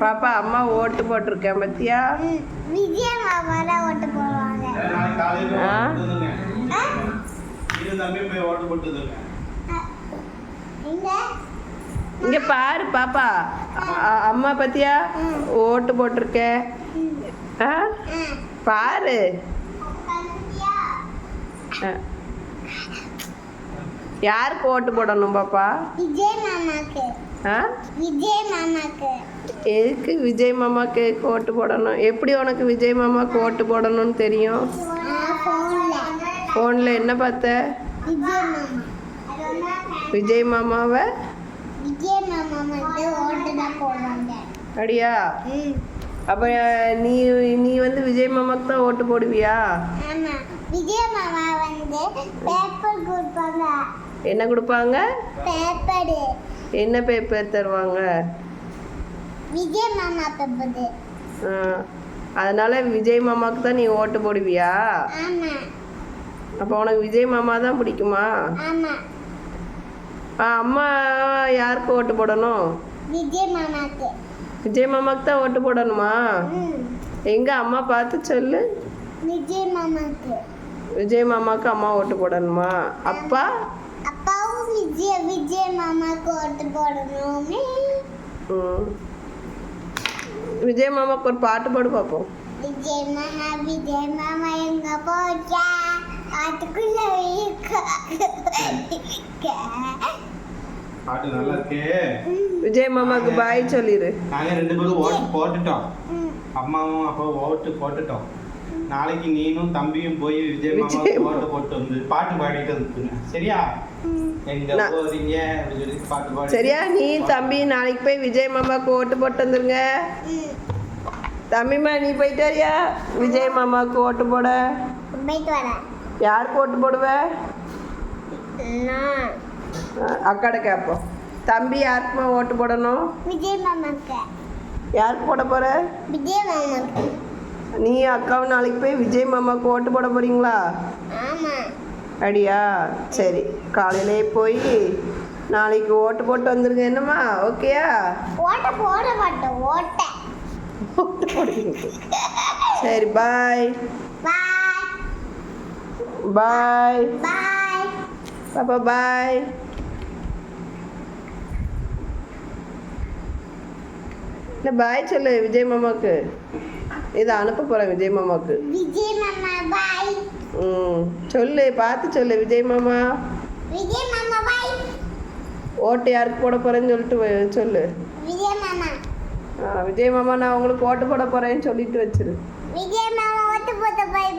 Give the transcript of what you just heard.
பாப்பா அம்மா ஓட்டு போட்டிருக்கேன் பத்தியா? விஜய் மாமா தான் ஓட்டு போடுவாங்க. இங்க பாரு பாப்பா, அம்மா பத்தியா ஓட்டு போட்டிருக்கேன். பாரு. யாருக்கு ஓட்டு போடணும் பாப்பா? விஜய் மாமாக்கு. விஜய் மாமாக்கு. எதுக்கு விஜய் மாமாக்கு ஓட்டு போடணும்? எப்படி உனக்கு விஜய் மாமாக்கு ஓட்டு போடணும்னு தெரியும்? ஃபோனில் என்ன பார்த்த? விஜய் மாமாவை அப்படியா? அப்போ நீ நீ வந்து விஜய் மாமாக்கு தான் ஓட்டு போடுவியா? விஜய் மாமா வந்து பேப்பர் கொடுப்பாங்க. என்ன கொடுப்பாங்க? பேப்பர். என்ன பேப்பர் தருவாங்க? விஜய் மாமா பேப்பர். அதனால விஜய் மாமாக்கு தான் நீ ஓட்டு போடுவியா? ஆமா. அப்போ உனக்கு விஜய் மாமா தான் பிடிக்குமா? ஆமா. அம்மா யாருக்கு ஓட்டு போடணும்? விஜய் மாமாக்கு. விஜய் மாமாக்கு தான் ஓட்டு போடணுமா? எங்க அம்மா பார்த்து சொல்லு. விஜய் மாமாக்கு. விஜய் மாமாக்கு அம்மா ஓட்டு போடணுமா? அப்பா? அப்பாவும் விஜய் மாமாக்கு ஓட்டு போடணுமே. விஜய் மாமாக்கு ஒரு பாட்டு பாடு பார்ப்போம். விஜய் மாமா எங்க போச்சா அதுக்குள்ள பாட்டு நல்லா இருக்கே. விஜய் மாமாக்கு பாய் சொல்லிரு. நாங்க ரெண்டு பேரும் ஓட்டு போட்டுட்டோம். அம்மாவும் அப்பாவும் ஓட்டு போட்டுட்டோம். நாளைக்கு நீனும் தம்பியும் போய் விஜய் மாமாவுக்கு ஓட்டு போட்டு வந்து பாட்டு பாடிட்டு வந்துருங்க. சரியா? எங்க போறீங்க அப்படின்னு சொல்லி பாட்டு பாடி. சரியா? நீ தம்பி நாளைக்கு போய் விஜய் மாமாவுக்கு ஓட்டு போட்டு வந்துருங்க. தம்பிமா நீ போயிட்டு வரியா விஜய் மாமாவுக்கு ஓட்டு போட? போயிட்டு வரேன். யாருக்கு ஓட்டு போடுவ? அக்காட கேட்போம். தம்பி யாருக்குமா ஓட்டு போடணும்? விஜய் மாமாக்கு. யாருக்கு போட போற? விஜய் மாமாக்கு. நீ அக்காவும் நாளைக்கு போய் விஜய் மாமாவுக்கு ஓட்டு போட போறீங்களா? ஆமா. அப்படியா? சரி, காலையிலே போய் நாளைக்கு ஓட்டு போட்டு வந்துருங்க. என்னம்மா? ஓகேயா? ஓட்ட போட மாட்டோம். ஓட்ட சரி, பாய் பாய் பாய் பாய் பாப்பா பாய். இல்லை பாய் சொல்லு விஜய் மாமாவுக்கு. இதை அனுப்ப போகிறேன் விஜய் மாமாவுக்கு. விஜய் மாமா பாய். சொல்லு, பார்த்து சொல்லு. விஜய் மாமா. விஜய் மாமா பாய். ஓட்டு யாருக்கு போட போகிறேன்னு சொல்லிட்டு சொல்லு. விஜய் மாமா. விஜய் மாமா நான் உங்களுக்கு ஓட்டு போட போகிறேன்னு சொல்லிட்டு வச்சிரு. விஜய் மாமா ஓட்டு போட்ட பாய்.